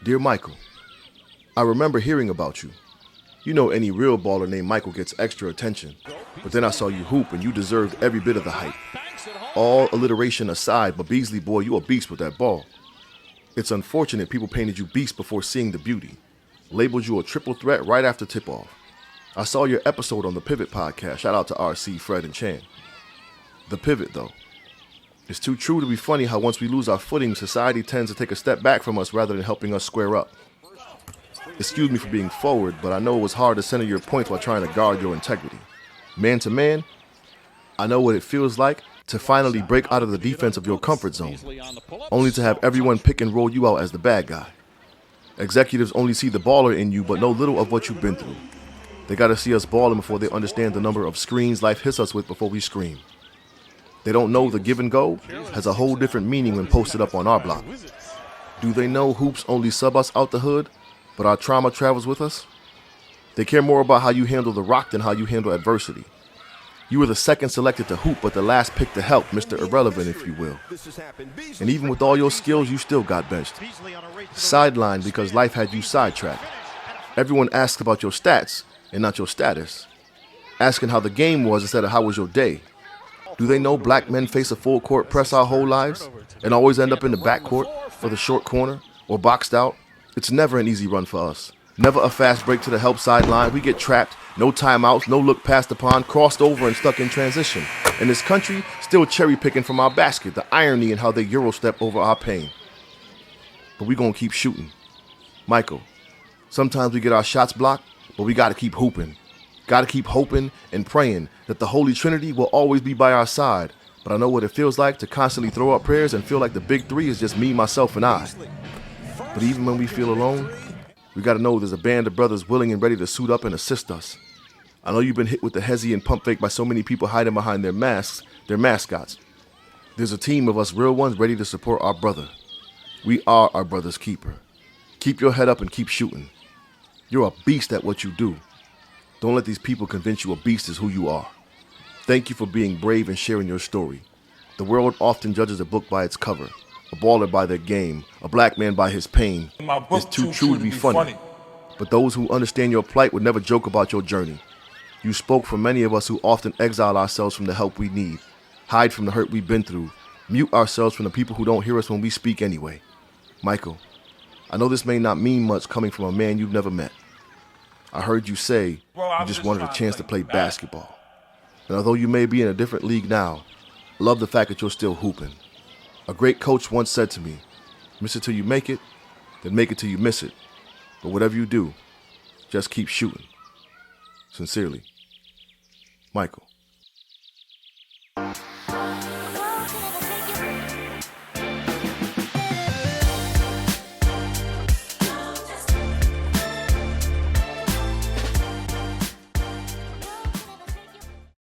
Dear Michael, I remember hearing about you. You know any real baller named Michael gets extra attention, but then I saw you hoop and you deserved every bit of the hype. All alliteration aside, but Beasley boy, you a beast with that ball. It's unfortunate people painted you beast before seeing the beauty. Labeled you a triple threat right after tip-off. I saw your episode on the Pivot podcast. Shout out to RC, Fred, and Chan. The pivot, though. It's too true to be funny how once we lose our footing, society tends to take a step back from us rather than helping us square up. Excuse me for being forward, but I know it was hard to center your points while trying to guard your integrity. Man to man, I know what it feels like to finally break out of the defense of your comfort zone, only to have everyone pick and roll you out as the bad guy. Executives only see the baller in you, but know little of what you've been through. They gotta see us balling before they understand the number of screens life hits us with before we scream. They don't know the give and go has a whole different meaning when posted up on our block. Do they know hoops only sub us out the hood, but our trauma travels with us? They care more about how you handle the rock than how you handle adversity. You were the second selected to hoop, but the last pick to help, Mr. Irrelevant, if you will. And even with all your skills, you still got benched. Sidelined because life had you sidetracked. Everyone asks about your stats and not your status. Asking how the game was instead of how was your day. Do they know black men face a full court press our whole lives and always end up in the backcourt or the short corner or boxed out? It's never an easy run for us. Never a fast break to the help sideline. We get trapped, no timeouts, no look past the pond, crossed over and stuck in transition. And this country still cherry picking from our basket, the irony in how they Euro step over our pain. But we gonna keep shooting. Michael, sometimes we get our shots blocked, but we gotta keep hooping. Gotta keep hoping and praying that the Holy Trinity will always be by our side. But I know what it feels like to constantly throw up prayers and feel like the big three is just me, myself, and I. But even when we feel alone, we gotta know there's a band of brothers willing and ready to suit up and assist us. I know you've been hit with the hezzy and pump fake by so many people hiding behind their masks, their mascots. There's a team of us real ones ready to support our brother. We are our brother's keeper. Keep your head up and keep shooting. You're a beast at what you do. Don't let these people convince you a beast is who you are. Thank you for being brave and sharing your story. The world often judges a book by its cover, a baller by their game, a black man by his pain. It's too true to be funny. But those who understand your plight would never joke about your journey. You spoke for many of us who often exile ourselves from the help we need, hide from the hurt we've been through, mute ourselves from the people who don't hear us when we speak anyway. Michael, I know this may not mean much coming from a man you've never met. I heard you say you just wanted a chance to play basketball. And although you may be in a different league now, I love the fact that you're still hooping. A great coach once said to me, miss it till you make it, then make it till you miss it. But whatever you do, just keep shooting. Sincerely, Michael.